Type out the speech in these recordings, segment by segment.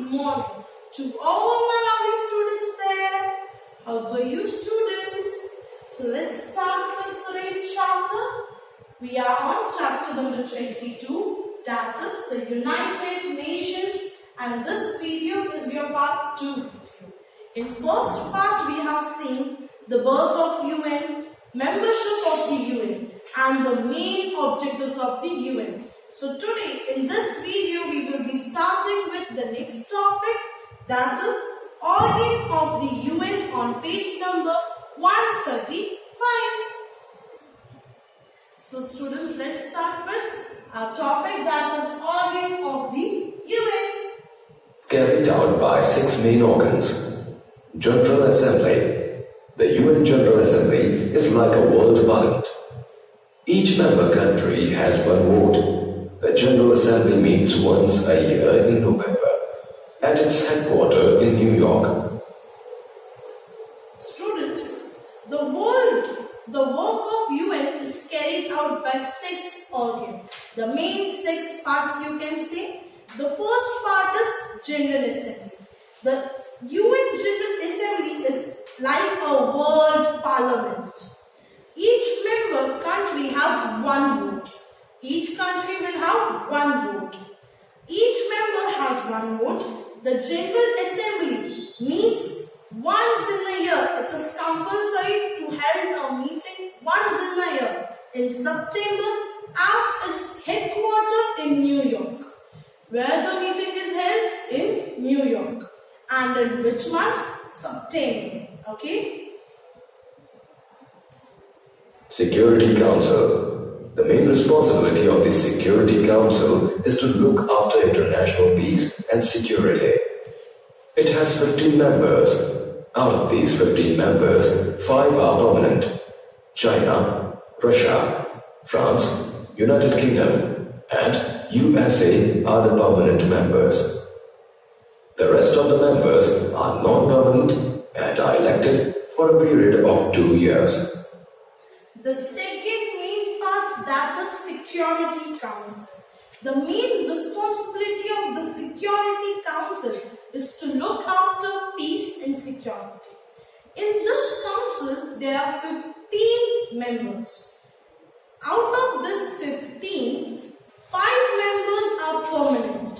morning to all my lovely students there. How are you, students? So let's start with today's chapter. We are on chapter number 22, that is the United Nations, and this video is your part 2 video. In first part we have seen the work of UN, membership of the UN, and the main objectives of the UN. So today in this video we will be starting with the next topic, that is organ of the UN on page number 135. So students, let's start with our topic, that is organ of the UN. Carried out by 6 main organs. General Assembly. The UN General Assembly is like a world parliament. Each member country has one vote. The General Assembly meets once a year in November at its headquarters in New York. Students, the work of UN is carried out by 6 organs. The main 6 parts you can say. The first part is General Assembly. The UN General Assembly is like a world parliament. Each member country has one vote. Each country will have one vote. Each member has one vote. The General Assembly meets once in a year. It is compulsory to hold a meeting once in a year in September at its headquarters in New York. Where the meeting is held? In New York. And in which month? September. Okay? Security Council. The main responsibility of the Security Council is to look after international peace and security. It has 15 members. Out of these 15 members, 5 are permanent. China, Russia, France, United Kingdom, and USA are the permanent members. The rest of the members are non-permanent and are elected for a period of 2 years. The second main part, that is Security Council. The main responsibility of the Security Council is to look after peace and security. In this council, there are 15 members. Out of this 15, 5 members are permanent.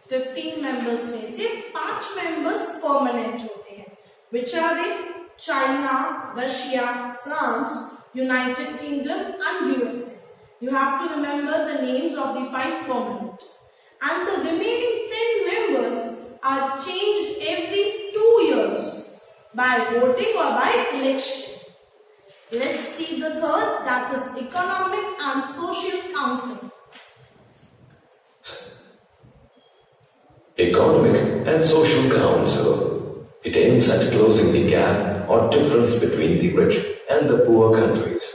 15 members में से 5 members permanent होते हैं. Which are they? China, Russia, France, United Kingdom and USA. You have to remember the names of the 5 permanent. And the remaining 10 members are changed every 2 years by voting or by election. Let's see the third, that is Economic and Social Council. Economic and Social Council. It aims at closing the gap or difference between the rich and the poor countries.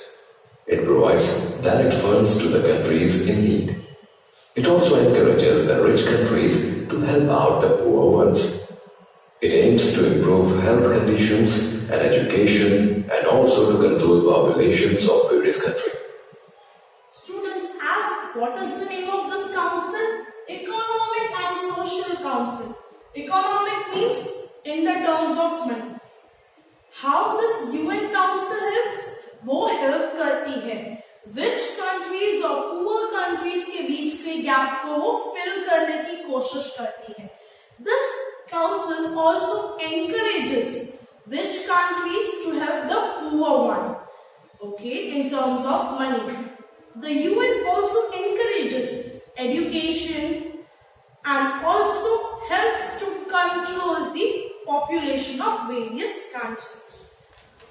It provides direct funds to the countries in need. It also encourages the rich countries to help out the poor ones. It aims to improve health conditions and education and also to control populations of various countries. Students ask, what is the name of this council? Economic and Social Council. Economic means in the terms of money. How this UN Council helps? वो help करती है rich countries और poor countries के बीच के gap को वो fill करने की कोशिश करती है. This council also encourages rich countries to help the poor one. Okay, in terms of money. The UN also encourages education and also helps to control the population of various countries.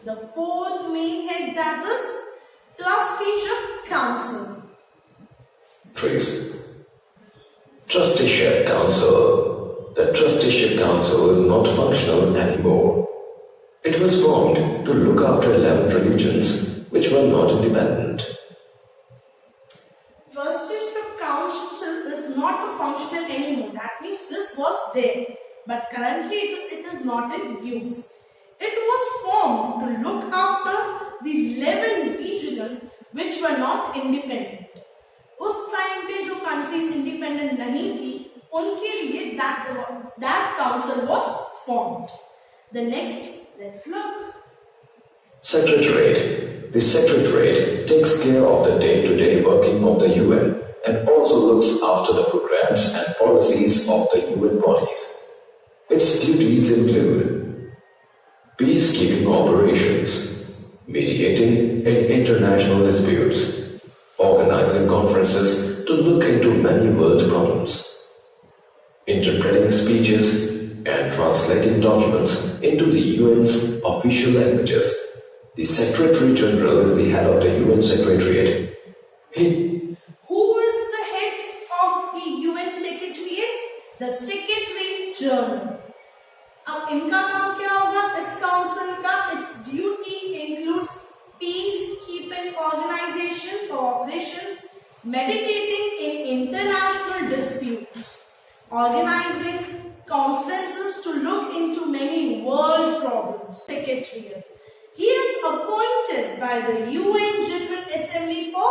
The fourth main head, that is Trustation Council. Trees. Trustation Council. The Trustation Council is not functional anymore. It was formed to look after 11 religions which were not independent. Trustation Council is not functional anymore. That means this was there, but currently it is not in use. It was formed to look after the 11 regions which were not independent. उस time पे जो countries independent नहीं थी, उनके लिए that council was formed. The next, let's look. Secretariat. The Secretariat takes care of the day-to-day working of the UN and also looks after the programs and policies of the UN bodies. Its duties include peacekeeping operations, mediating in international disputes, organizing conferences to look into many world problems, interpreting speeches and translating documents into the UN's official languages. The Secretary General is the head of the UN Secretariat. Who is the head of the UN Secretariat? The Secretary General. अब इनका काम क्या होगा? इस council का its duty includes peacekeeping organizations or operations, meditating in international disputes, organizing conferences to look into many world problems. Secretariat. He is appointed by the UN General Assembly for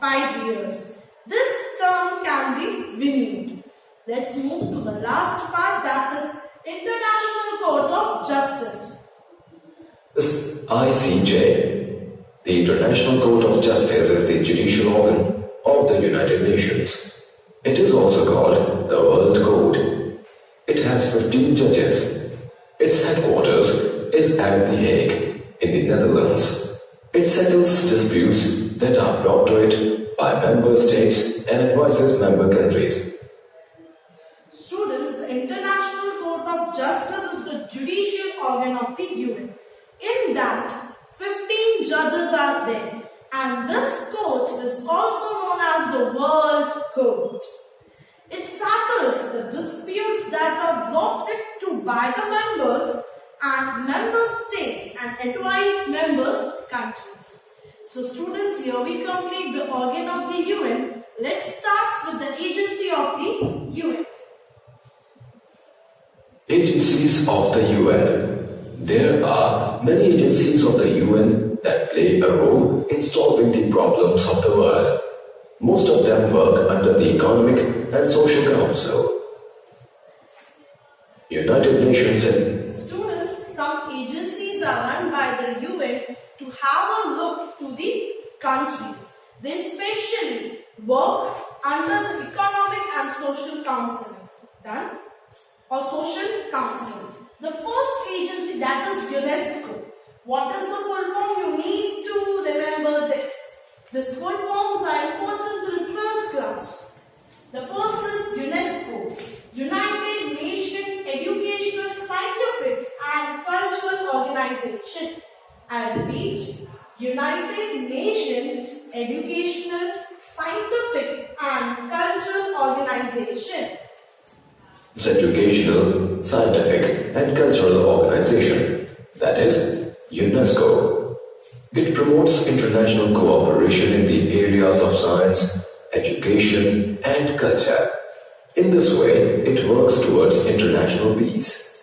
5 years. This term can be renewed. Let's move to the last part, that is International Court of Justice. This ICJ. The International Court of Justice is the judicial organ of the United Nations. It is also called the World Court. It has 15 judges. Its headquarters is at The Hague in the Netherlands. It settles disputes that are brought to it by member states and advises member countries. Students, the International Court of Justice is the judicial organ of the UN. In that, 15 judges are there, and this court is also known as the World Court. It settles the disputes that are brought into by the members and member states and advise members countries. So students, here we complete the organ of the UN. Let's start with the agency of the UN. Agencies of the UN. There are many agencies of the UN that play a role in solving the problems of the world. Most of them work under the Economic and Social Council. United Nations and Students, some agencies are run by the UN to have a look to the countries. They especially work under the Economic and Social Council. Done? Or Social Council. The first agency, that is UNESCO. What is the full form? You need to remember this. These full forms are important till 12th class. The first is UNESCO, United Nations Educational, Scientific and Cultural Organization. I repeat, United Nations Educational, Scientific and Cultural Organization. its Educational, Scientific and Cultural Organization, that is, UNESCO. It promotes international cooperation in the areas of science, education and culture. In this way, it works towards international peace.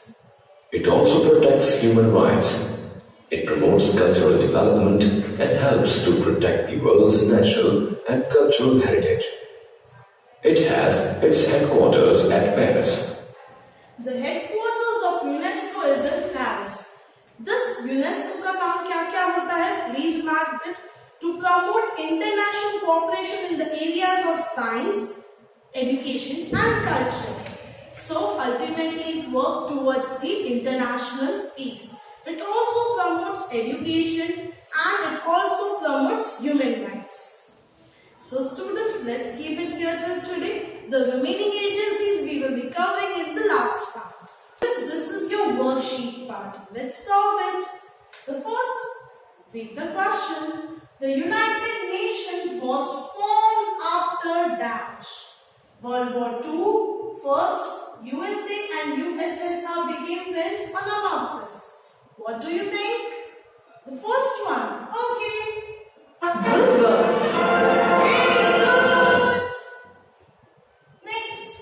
It also protects human rights. It promotes cultural development and helps to protect the world's natural and cultural heritage. It has its headquarters at Paris. The headquarters of UNESCO is in Paris. This UNESCO का काम क्या होता है? Please mark it. To promote international cooperation in the areas of science, education and culture. So ultimately it works towards the international peace. It also promotes education and it also promotes human rights. So students, let's keep it here till today. The remaining agencies we will be covering in the last part. This is your worksheet part. Let's solve it. The first, read the question. The United Nations was formed after dash. World War II, first, USA and USSR became friends or none of this. What do you think? The first one. Okay. Good work. Very good. Next.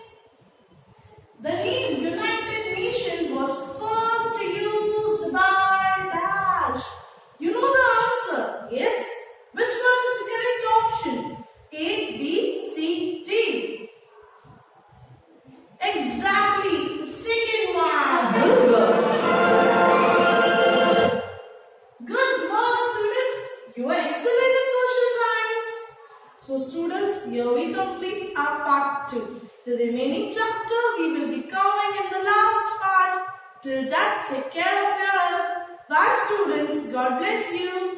The name United Nations was first used by dash. You know the answer. Yes? Which one is the correct option? A, B, C, D. students, here we complete our part 2. The remaining chapter we will be covering in the last part. Till that, take care of your health. Bye students. God bless you.